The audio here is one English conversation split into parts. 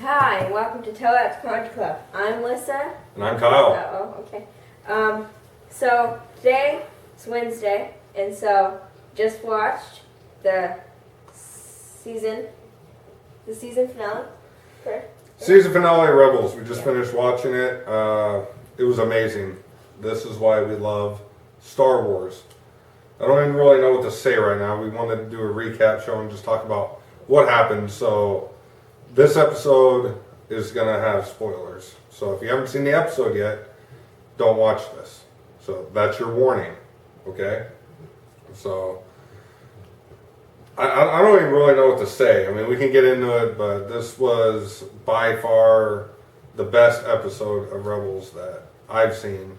Hi, and welcome to Tell That to Kanjiklub. I'm Lissa. And I'm Kyle. Oh, okay. So today is Wednesday, and so just watched the season finale. Correct? Season finale of Rebels. We just finished watching it. It was amazing. This is why we love Star Wars. I don't even really know what to say right now. We wanted to do a recap show and just talk about what happened. So this episode is going to have spoilers. So if you haven't seen the episode yet, don't watch this. So that's your warning. Okay? So I don't even really know what to say. I mean, we can get into it, but this was by far the best episode of Rebels that I've seen.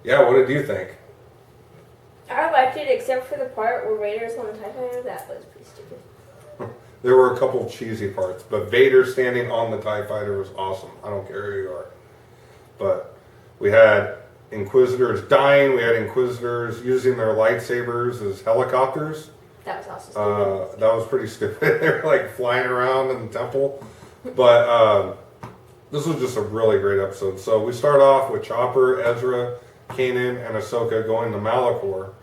Yeah, what did you think? I liked it, except for the part where Vader's on the TIE Fighter. That was pretty stupid. There were a couple cheesy parts, but Vader standing on the TIE Fighter was awesome. I don't care who you are. But we had Inquisitors dying. We had Inquisitors using their lightsabers as helicopters. That was also stupid. That was pretty stupid. They were like flying around in the temple. But this was just a really great episode. So we start off with Chopper, Ezra, Kanan, and Ahsoka going to Malachor,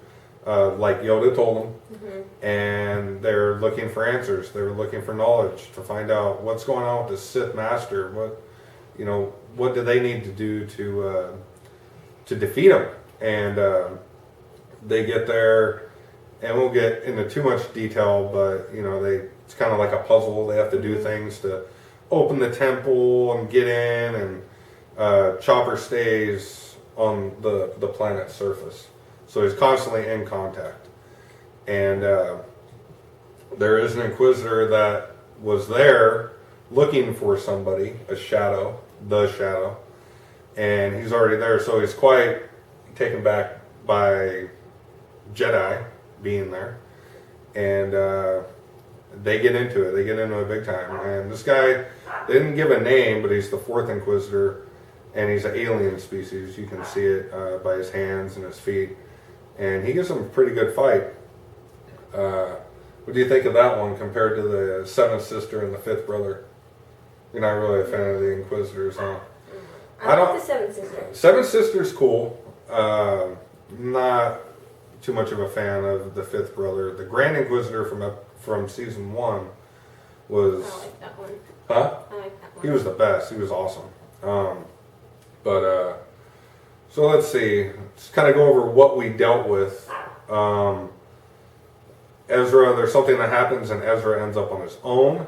like Yoda told them. Mm-hmm. And they're looking for answers. They're looking for knowledge to find out what's going on with the Sith Master. What do they need to do to defeat him? And they get there, and we'll get into too much detail, but it's kind of like a puzzle. They have to do things to open the temple and get in, and Chopper stays on the planet's surface, so he's constantly in contact. And there is an Inquisitor that was there looking for somebody, the Shadow, and he's already there, so he's quite taken back by Jedi being there. And they get into it. They get into it big time. And this guy, they didn't give a name, but he's the fourth Inquisitor, and he's an alien species. You can see it by his hands and his feet. And he gives them a pretty good fight. What do you think of that one compared to the seventh sister and the fifth brother? You're not really a fan of the Inquisitors, huh? I like the seventh sister. Seventh sister's cool. Not too much of a fan of the fifth brother. The Grand Inquisitor from season 1 was... I like that one. Huh? I like that one. He was the best. He was awesome. So let's see. Let's kind of go over what we dealt with. Ezra, there's something that happens and Ezra ends up on his own.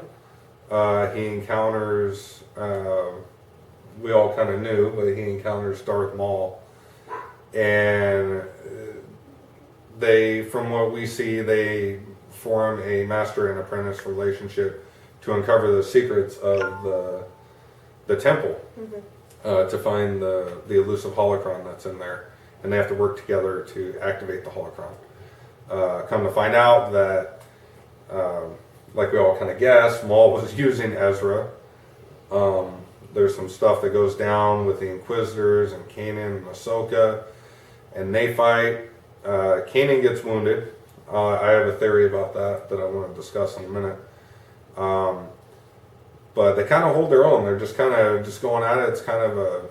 He encounters, we all kind of knew, but he encounters Darth Maul. And from what we see, they form a master and apprentice relationship to uncover the secrets of the temple. Mm-hmm. To find the elusive holocron that's in there, and they have to work together to activate the holocron. Come to find out that, like we all kind of guessed, Maul was using Ezra. There's some stuff that goes down with the Inquisitors and Kanan and Ahsoka, and they fight. Kanan gets wounded. I have a theory about that I want to discuss in a minute. But they kind of hold their own. They're just kind of just going at it. It's kind of a,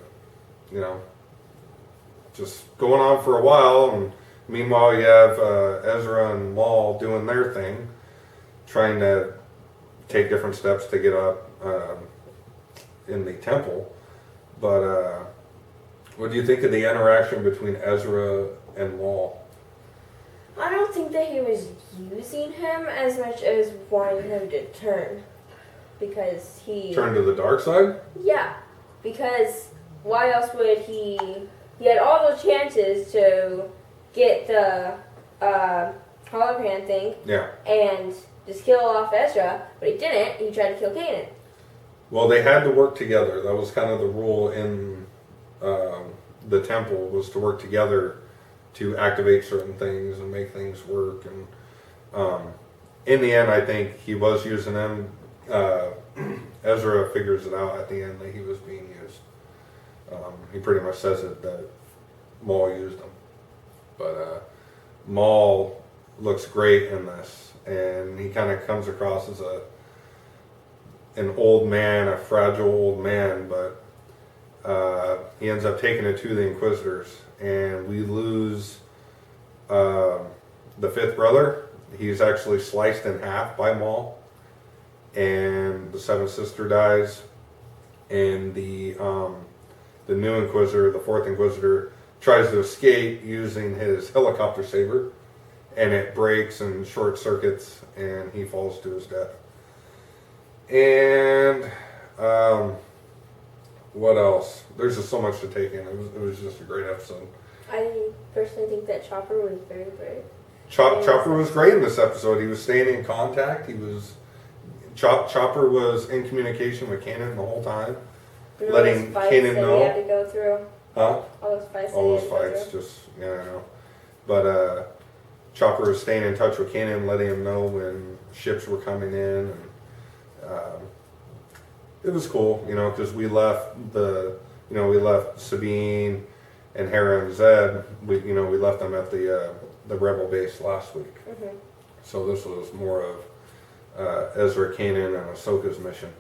just going on for a while. And meanwhile, you have Ezra and Maul doing their thing, trying to take different steps to get up in the temple. But what do you think of the interaction between Ezra and Maul? I don't think that he was using him as much as wanting him to turn. Because he... Turn to the dark side? Yeah. Because why else would he... He had all those chances to get the hologram thing. Yeah. And just kill off Ezra. But he didn't. He tried to kill Kanan. Well, they had to work together. That was kind of the rule in the temple, was to work together to activate certain things and make things work. And in the end, I think he was using them. Ezra figures it out at the end that he was being used. He pretty much says it that Maul used him. But Maul looks great in this, and he kind of comes across as an old man, a fragile old man, but he ends up taking it to the Inquisitors, and we lose the fifth brother. He's actually sliced in half by Maul, and the seventh sister dies, and the new Inquisitor, the fourth Inquisitor, tries to escape using his helicopter saber, and it breaks and short circuits, and he falls to his death. And what else? There's just so much to take in. It was just a great episode. I personally think that Chopper was very brave. Chopper was great in this episode. He was staying in contact. Chopper was in communication with Kanan the whole time, letting Kanan know. He had to go through. Huh? All those fights. All those fights, just I know. But Chopper was staying in touch with Kanan, letting him know when ships were coming in, and it was cool, because we left Sabine and Hera and Zed. We left them at the Rebel base last week. Mm-hmm. So this was more of Ezra, Kanan, and Ahsoka's mission.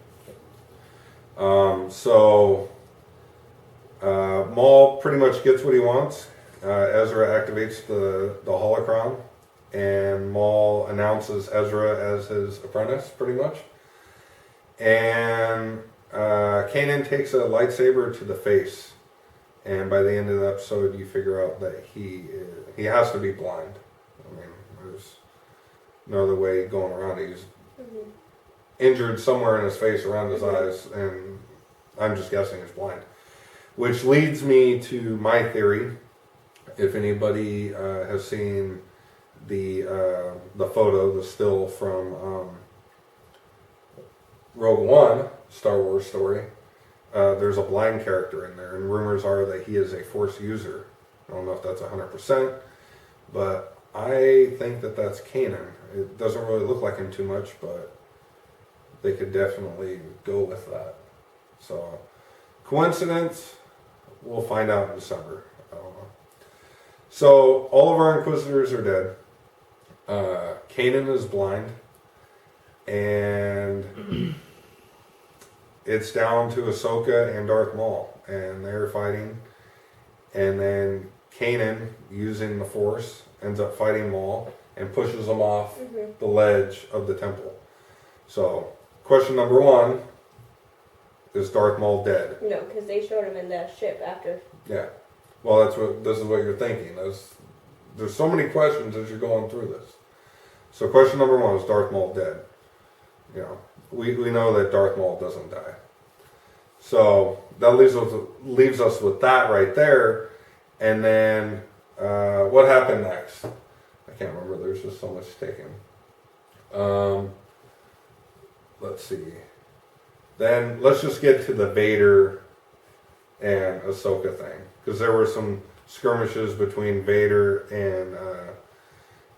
Maul pretty much gets what he wants. Ezra activates the holocron, and Maul announces Ezra as his apprentice, pretty much. And Kanan takes a lightsaber to the face, and by the end of the episode, you figure out that he has to be blind. I mean, there's no other way going around it. He's injured somewhere in his face, around his eyes, and I'm just guessing he's blind. Which leads me to my theory. If anybody has seen the photo, the still from Rogue One, Star Wars story, there's a blind character in there, and rumors are that he is a Force user. I don't know if that's 100%, but I think that that's Kanan. It doesn't really look like him too much, but they could definitely go with that. So, coincidence? We'll find out in December. I don't know. So, all of our Inquisitors are dead. Kanan is blind. And it's down to Ahsoka and Darth Maul. And they're fighting. And then Kanan, using the Force, ends up fighting Maul and pushes him off the ledge of the temple. So, question number one, is Darth Maul dead? No, because they showed him in the ship after. Yeah. Well, this is what you're thinking. There's so many questions as you're going through this. So question number one, is Darth Maul dead? We know that Darth Maul doesn't die. So that leaves us with that right there. And then what happened next? I can't remember. There's just so much taken. Let's see. Then let's just get to the Vader and Ahsoka thing, because there were some skirmishes between Vader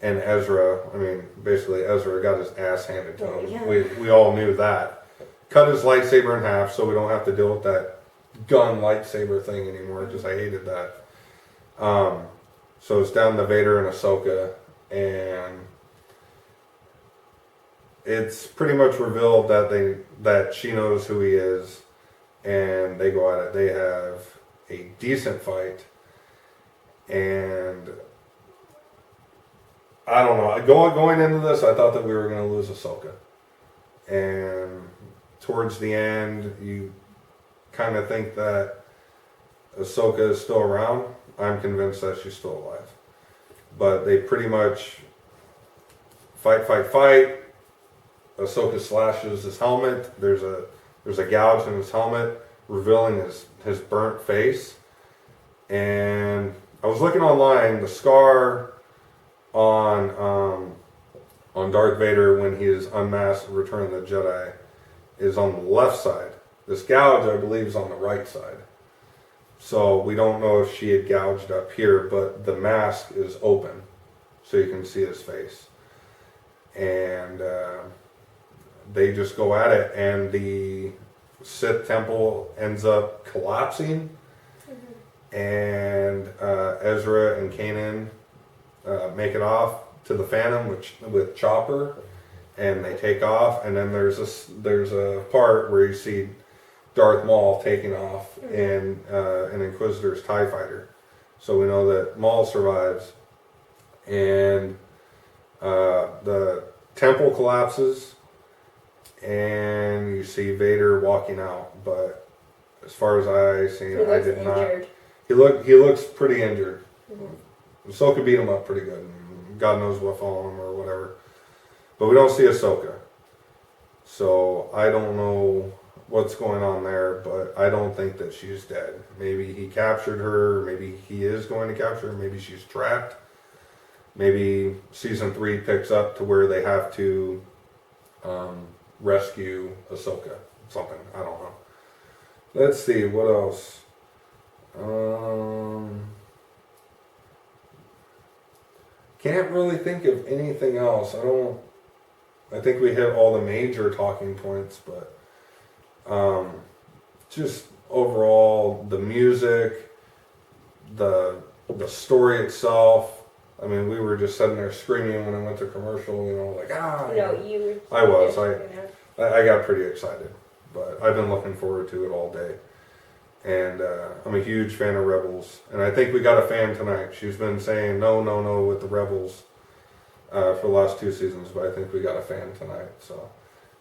and Ezra. I mean, basically Ezra got his ass handed to him. Yeah. We all knew that. Cut his lightsaber in half, so we don't have to deal with that gun lightsaber thing anymore, because I hated that. So it's down to Vader and Ahsoka, and it's pretty much revealed that she knows who he is, and they go at it. They have a decent fight, and I don't know. Going into this, I thought that we were going to lose Ahsoka, and towards the end, you kind of think that Ahsoka is still around. I'm convinced that she's still alive, but they pretty much fight. Ahsoka slashes his helmet. There's a gouge in his helmet, revealing his burnt face. And I was looking online. The scar on Darth Vader when he is unmasked in Return of the Jedi is on the left side. This gouge, I believe, is on the right side. So we don't know if she had gouged up here, but the mask is open, so you can see his face. And they just go at it, and the Sith temple ends up collapsing, and Ezra and Kanan make it off to the Phantom with Chopper, and they take off, and then there's a part where you see Darth Maul taking off in an Inquisitor's TIE fighter. So we know that Maul survives, and the temple collapses, and you see Vader walking out. But as far as I seen, I did injured. Not. He looks pretty injured. Ahsoka beat him up pretty good. God knows what followed him or whatever. But we don't see Ahsoka. So I don't know what's going on there, but I don't think that she's dead. Maybe he captured her, maybe he is going to capture her, maybe she's trapped. Maybe season 3 picks up to where they have to rescue Ahsoka. Something. I don't know. Let's see, what else? Can't really think of anything else. I think we hit all the major talking points, but just overall, the music, the story itself. I mean, we were just sitting there screaming when I went to commercial, like, you were. I was. I got pretty excited, but I've been looking forward to it all day. And I'm a huge fan of Rebels, and I think we got a fan tonight. She's been saying no with the Rebels for the last 2 seasons, but I think we got a fan tonight. So,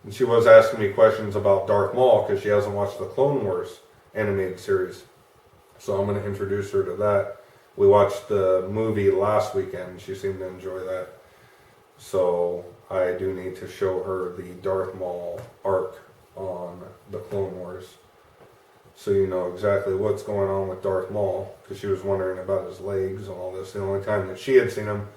and she was asking me questions about Darth Maul because she hasn't watched the Clone Wars animated series. So I'm going to introduce her to that. We watched the movie last weekend. She seemed to enjoy that. So I do need to show her the Darth Maul arc on the Clone Wars, so you know exactly what's going on with Darth Maul, because she was wondering about his legs and all this. The only time that she had seen him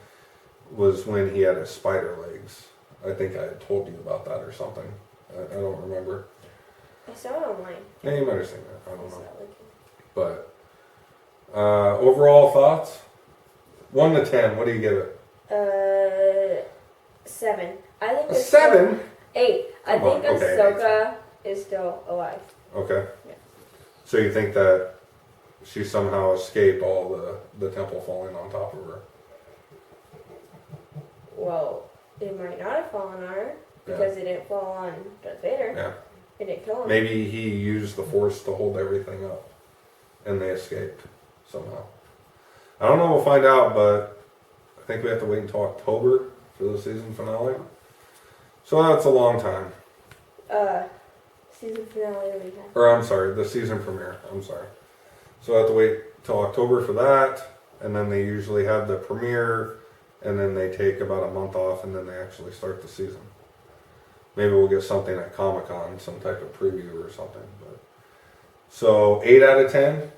was when he had his spider legs. I think I had told you about that or something. I don't remember. I saw it online. Yeah, you might have seen that. I don't know. But overall thoughts? 1 to 10, what do you give it? 7. I think a 7? 8. I think Ahsoka is still alive. Okay. Yeah. So you think that she somehow escaped all the temple falling on top of her? Well, it might not have fallen on her because it didn't fall on Darth Vader. Yeah. It didn't kill him. Maybe he used the Force to hold everything up, and they escaped somehow. I don't know. We'll find out, but I think we have to wait until October for the season finale. So that's a long time. Season finale will be time. Or I'm sorry, the season premiere. I'm sorry. So I have to wait till October for that, and then they usually have the premiere, and then they take about a month off, and then they actually start the season. Maybe we'll get something at Comic-Con, some type of preview or something. But so 8 out of 10.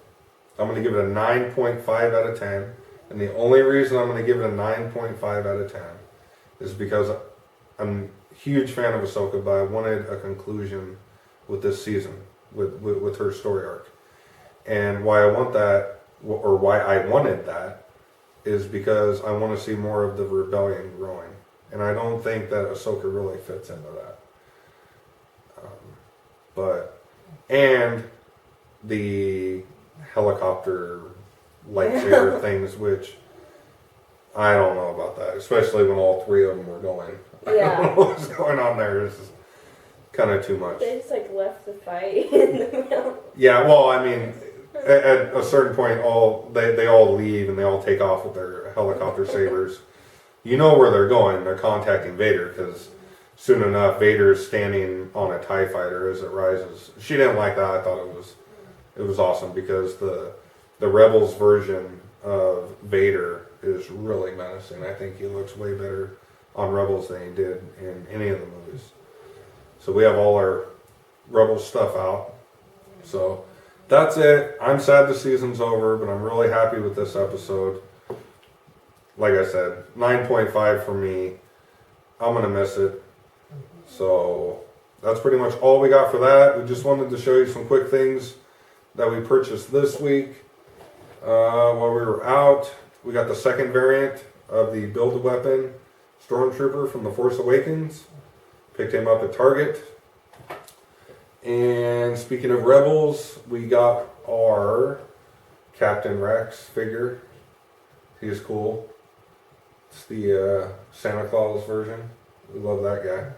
I'm going to give it a 9.5 out of 10. And the only reason I'm going to give it a 9.5 out of 10 is because I'm a huge fan of Ahsoka, but I wanted a conclusion with this season, with her story arc. And why I want that, or why I wanted that, is because I want to see more of the rebellion growing. And I don't think that Ahsoka really fits into that. And the helicopter lightsaber things, which I don't know about that, especially when all 3 of them were going. Yeah. I don't know what's going on there. This is kind of too much. They just left the fight in the middle. Yeah, well, I mean, at a certain point, they all leave and they all take off with their helicopter sabers. You know where they're going. They're contacting Vader, because soon enough, Vader's standing on a TIE fighter as it rises. She didn't like that. I thought it was awesome, because the Rebels version of Vader is really menacing. I think he looks way better on Rebels than he did in any of the movies. So we have all our Rebels stuff out. So that's it. I'm sad the season's over, but I'm really happy with this episode. Like I said, 9.5 for me. I'm going to miss it. So that's pretty much all we got for that. We just wanted to show you some quick things that we purchased this week. While we were out, we got the second variant of the Build-A-Weapon Stormtrooper from The Force Awakens. Picked him up at Target. And speaking of Rebels, we got our Captain Rex figure. He's cool. It's the Santa Claus version We love that guy.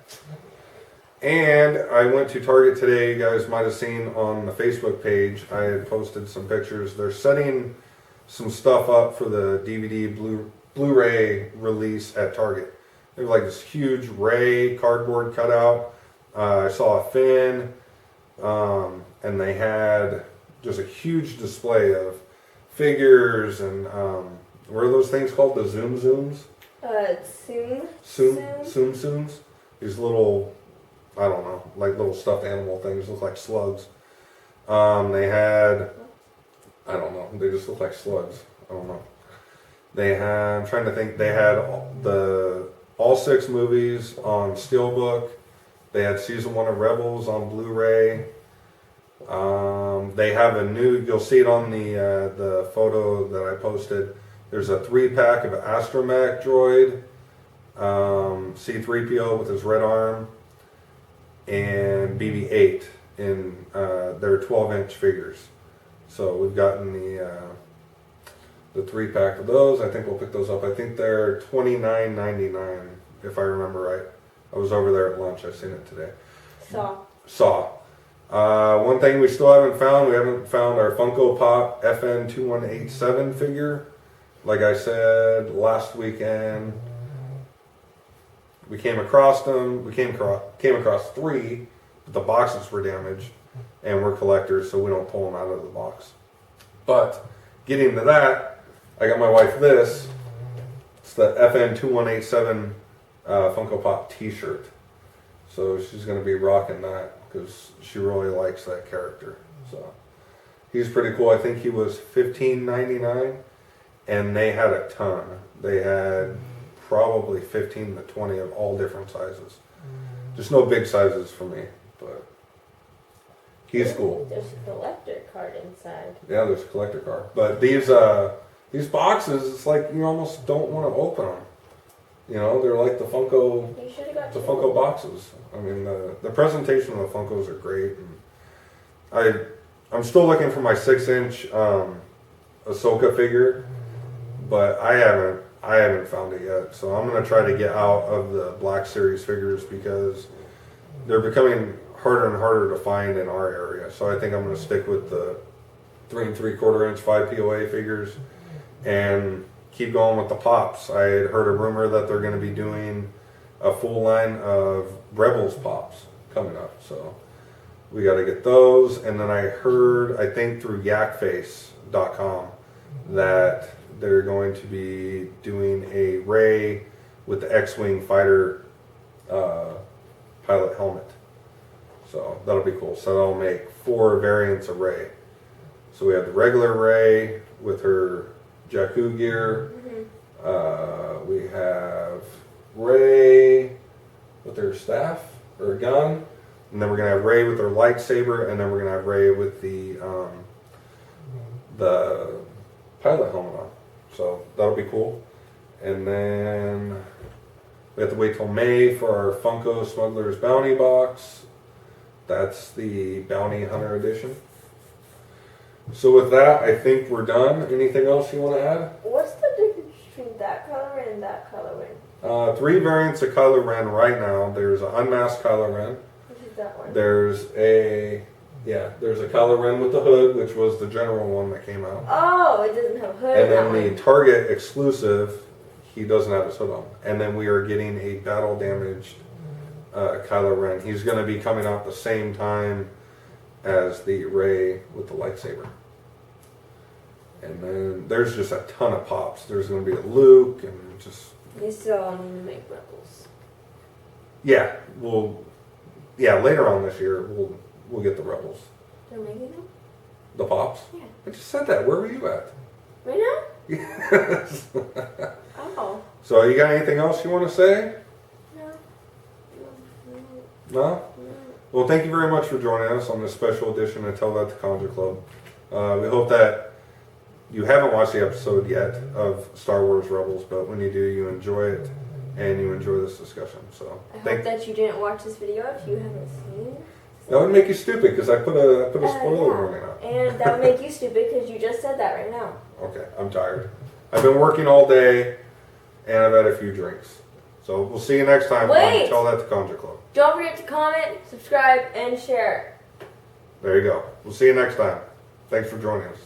And I went to Target today. You guys might have seen on the Facebook page, I had posted some pictures. They're setting some stuff up for the DVD Blu-ray release at Target. There's like this huge Ray cardboard cutout. I saw a fin, and they had just a huge display of figures and what are those things called? The zooms? Zooms. These little, I don't know, like little stuffed animal things, look like slugs. They had, I don't know, they just look like slugs. I don't know. They had, I'm trying to think, they had all 6 movies on Steelbook. They had season 1 of Rebels on Blu-ray. They have a new, you'll see it on the photo that I posted. There's a 3-pack of Astromech droid, C-3PO with his red arm, and BB-8 in their 12-inch figures. So we've gotten the 3-pack of those. I think we'll pick those up. I think they're $29.99 if I remember right. I was over there at lunch. I seen it today. Saw. One thing we still haven't found. We haven't found our Funko Pop FN2187 figure. Like I said last weekend, we came across them. We came across 3, but the boxes were damaged, and we're collectors, so we don't pull them out of the box. But getting to that, I got my wife this. It's the FN2187 Funko Pop T-shirt. So she's going to be rocking that because she really likes that character. So he's pretty cool. I think he was $15.99, and they had a ton. They had probably 15 to 20 of all different sizes. Just no big sizes for me, but he's cool. There's a collector card inside. Yeah, there's a collector card. But these boxes, it's like you almost don't want to open them. You know, they're like the Funko boxes. I mean, the presentation of the Funkos are great. And I'm still looking for my 6-inch Ahsoka figure, but I haven't found it yet. So I'm gonna try to get out of the Black Series figures because they're becoming harder and harder to find in our area. So I think I'm gonna stick with the 3 3/4-inch 5 POA figures and keep going with the pops. I had heard a rumor that they're going to be doing a full line of Rebels pops coming up, so we got to get those. And then I heard, I think through yakface.com, that they're going to be doing a Rey with the X-Wing fighter pilot helmet. So that'll be cool. So that'll make 4 variants of Rey. So we have the regular Rey with her Jakku gear. We have Rey with her staff or gun, and then we're gonna have Rey with her lightsaber, and then we're gonna have Rey with the pilot helmet on. So that'll be cool. And then we have to wait till May for our Funko Smuggler's Bounty box. That's the Bounty Hunter edition. So with that, I think we're done. Anything else you want to add? What's the difference between that color and that color Ren? 3 variants of Kylo Ren right now. There's an unmasked Kylo Ren. Which is that one? There's a Kylo Ren with the hood, which was the general one that came out. Oh, it doesn't have a hood. And then the Target exclusive, he doesn't have his hood on. And then we are getting a battle damaged Kylo Ren. He's going to be coming out the same time as the Rey with the lightsaber. And then there's just a ton of pops. There's going to be a Luke and just... You still need to make Rebels. Yeah, later on this year we'll get the Rebels. They're making them? The pops? Yeah. I just said that. Where were you at? Right now? Yes. Oh. So you got anything else you want to say? No? No? Well, thank you very much for joining us on this special edition of Tell That to Kanjiklub. We hope that you haven't watched the episode yet of Star Wars Rebels, but when you do, you enjoy it and you enjoy this discussion. So I hope that you didn't watch this video if you haven't seen. That would make you stupid because I put a spoiler warning out. And that would make you stupid because you just said that right now. Okay, I'm tired. I've been working all day and I've had a few drinks. So we'll see you next time. Wait. Tell that to Kanjiklub. Don't forget to comment, subscribe, and share. There you go. We'll see you next time. Thanks for joining us.